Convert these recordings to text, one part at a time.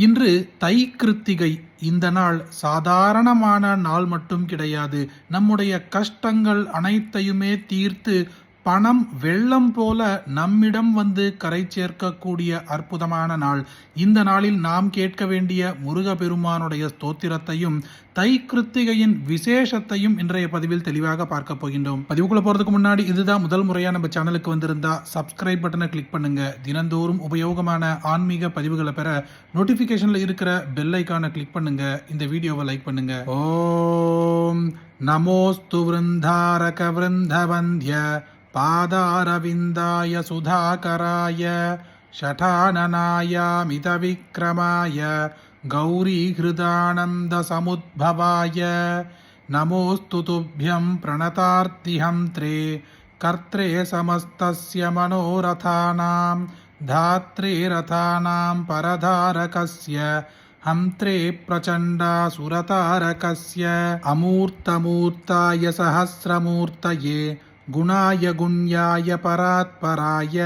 இன்று தை கிருத்திகை. இந்த நாள் சாதாரணமான நாள் மட்டும் கிடையாது. நம்முடைய கஷ்டங்கள் அனைத்தையுமே தீர்த்து பணம் வெள்ளம் போல நம்மிடம் வந்து கரை சேர்க்கக்கூடிய அற்புதமான நாள். இந்த நாளில் நாம் கேட்க வேண்டிய முருகப்பெருமானுடைய ஸ்தோத்திரத்தையும் தை கிருத்திகையின் விசேஷத்தையும் இன்றைய பதிவில் தெளிவாக பார்க்க போகின்றோம். பதிவுக்குள்ள போறதுக்கு முன்னாடி இதுதான் முதல் முறையா நம்ம சேனலுக்கு வந்திருந்தா சப்ஸ்கிரைப் பட்டனை கிளிக் பண்ணுங்க. தினந்தோறும் உபயோகமான ஆன்மீக பதிவுகளை பெற நோட்டிபிகேஷன்ல இருக்கிற பெல் ஐக்கானை கிளிக் பண்ணுங்க. இந்த வீடியோவை லைக் பண்ணுங்க. ஓம் நமோஸ்து விருந்தாரக விருந்தவந்திய பாதாரவிந்தாய சுதாகராய ஷடானனாய மிதவிக்ரமாய கௌரீஹிருதானந்த சமுத்பவாய நமோஸ்து துப்யம் பிரணதார்த்திஹந்த்ரே கர்த்ரே சமஸ்தஸ்ய மனோரதானாம் தாத்ரே ரதானாம் பரதாரகஸ்ய ஹந்த்ரே பிரச்சண்டாசுரதாரகஸ்ய அமூர்த்தமூர்த்தாய சஹஸ்ரமூர்த்தயே குணாய குண்யாய பராத்பராய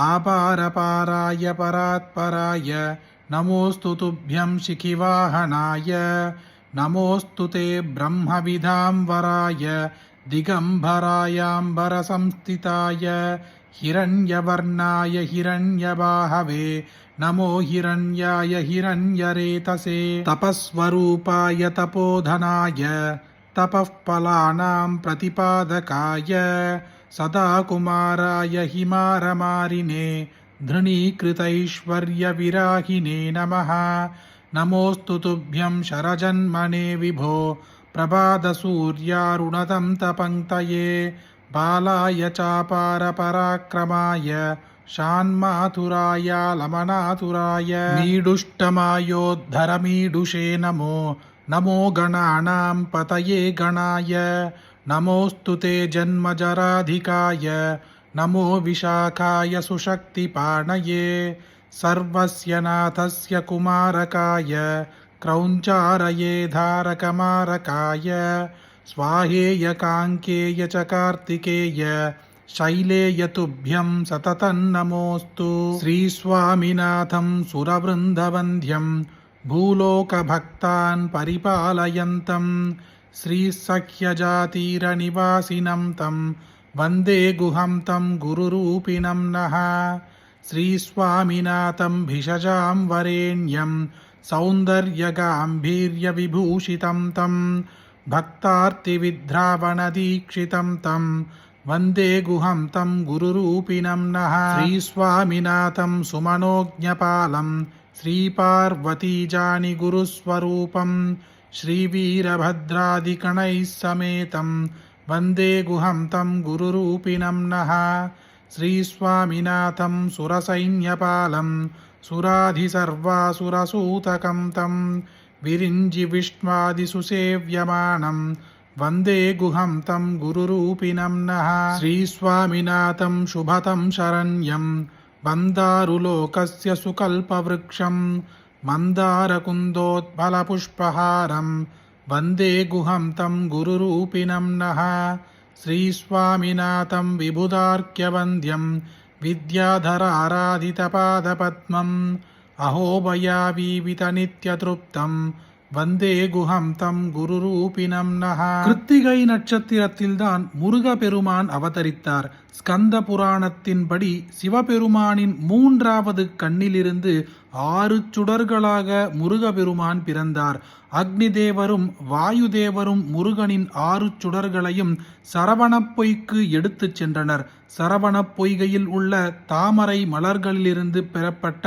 ஆபாரபாராய பராத்பராய நமோஸ்து துப்யம் சிகிவாஹனாய நமோஸ்து தே பிரம்மவிதாம்பராய திகம்பராயாம்பரசம்ஸ்திதாய ஹிரண்யவர்ணாய ஹிரண்யபாஹவே நமோ ஹிரண்யாய ஹிரண்யரேதசே தபஸ்வரூபாய தபோதனாய तपःफलानां प्रतिपादकाय सदा कुमाराय हिमारमारिणे धृणीकृतैश्वर्यविराहिणे नमः। नमोऽस्तु तुभ्यं शरजन्मने विभो प्रभातसूर्यारुणतं तपङ्क्तये बालाय चापारपराक्रमाय शान्मातुराय लमनातुराय मीडुष्टमायोद्धरमीडुषे नमो नमो गणानां पतये गणाय नमोऽस्तु ते जन्मजराधिकाय नमो विशाखाय सुशक्तिपाणये सर्वस्य नाथस्य कुमारकाय क्रौञ्चारये धारकमारकाय स्वाहेय काङ्केय च कार्तिकेय शैलेय तुभ्यं सततं नमोऽस्तु। श्रीस्वामिनाथं सुरवृन्दवन्द्यं भूलोकभक्तान् परिपालयन्तं श्रीसख्यजातीरनिवासिनं तं वन्दे गुहं तं गुरुरूपिणं नः। श्रीस्वामिनाथं भिषजां वरेण्यं सौन्दर्यगाम्भीर्यविभूषितं तं भक्तार्तिविद्रावणदीक्षितं तं वन्दे गुहं तं गुरुरूपिणं नः। श्रीस्वामिनाथं सुमनोज्ञपालं श्रीपार्वतीजानि गुरुस्वरूपं श्रीवीरभद्रादिगणैः समेतं वन्दे गुहं तं गुरुरूपिणं नः। श्रीस्वामिनाथं सुरसैन्यपालं सुराधिसर्वासुरसूतकं तं विरिञ्जिविष्णवादिसुसेव्यमानं वन्दे गुहं तं गुरुरूपिणं नः। श्रीस्वामिनाथं शुभतं शरण्यं बन्दारुलोकस्य सुकल्पवृक्षं मन्दारकुन्दोत्पलपुष्पहारं वन्दे गुहं तं गुरुरूपिणं नः। श्रीस्वामिनाथं विबुधार्क्यवन्द्यं विद्याधराराधितपादपद्मम् अहोभयावीवितनित्यतृप्तं வந்தே குஹம் தம் குருரூபிணம் நஹ. கிருத்திகை நட்சத்திரத்தில்தான் முருகப்பெருமான் அவதரித்தார். ஸ்கந்த புராணத்தின்படி சிவபெருமானின் 3வது கண்ணிலிருந்து 6 சுடர்களாக முருகப்பெருமான் பிறந்தார். அக்னி தேவரும் வாயு தேவரும் முருகனின் 6 சுடர்களையும் சரவணப் பொய்க்கு எடுத்துச் சென்றனர். சரவணப் பொய்கையில் உள்ள தாமரை மலர்களிலிருந்து பெறப்பட்ட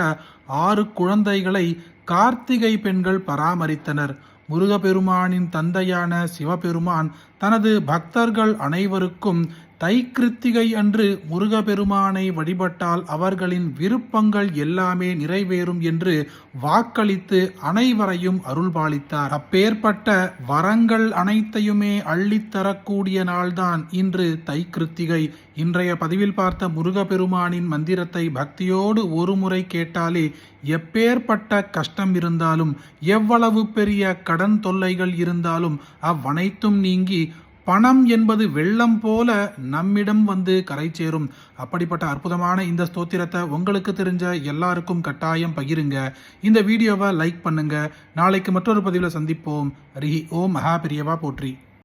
6 குழந்தைகளை கார்த்திகை பெண்கள் பராமரித்தனர். முருகப்பெருமானின் தந்தையான சிவபெருமான் தனது பக்தர்கள் அனைவருக்கும் தை கிருத்திகை அன்று முருகப்பெருமானை வழிபட்டால் அவர்களின் விருப்பங்கள் எல்லாமே நிறைவேறும் என்று வாக்களித்து அனைவரையும் அருள்பாலித்தார். அப்பேற்பட்ட வரங்கள் அனைத்தையுமே அள்ளித்தரக்கூடிய நாள்தான் இன்று தை கிருத்திகை. இன்றைய பதிவில் பார்த்த முருகப்பெருமானின் மந்திரத்தை பக்தியோடு ஒரு முறை கேட்டாலே எப்பேற்பட்ட கஷ்டம் இருந்தாலும் எவ்வளவு பெரிய கடன் தொல்லைகள் இருந்தாலும் அவ்வனைத்தும் நீங்கி பணம் என்பது வெள்ளம் போல நம்மிடம் வந்து கரை சேரும். அப்படிப்பட்ட அற்புதமான இந்த ஸ்தோத்திரத்தை உங்களுக்கு தெரிஞ்ச எல்லாருக்கும் கட்டாயம் பகிருங்க. இந்த வீடியோவை லைக் பண்ணுங்க. நாளைக்கு மற்றொரு பதிவில் சந்திப்போம். ஹரி ஓம் மகா பெரியவா போற்றி.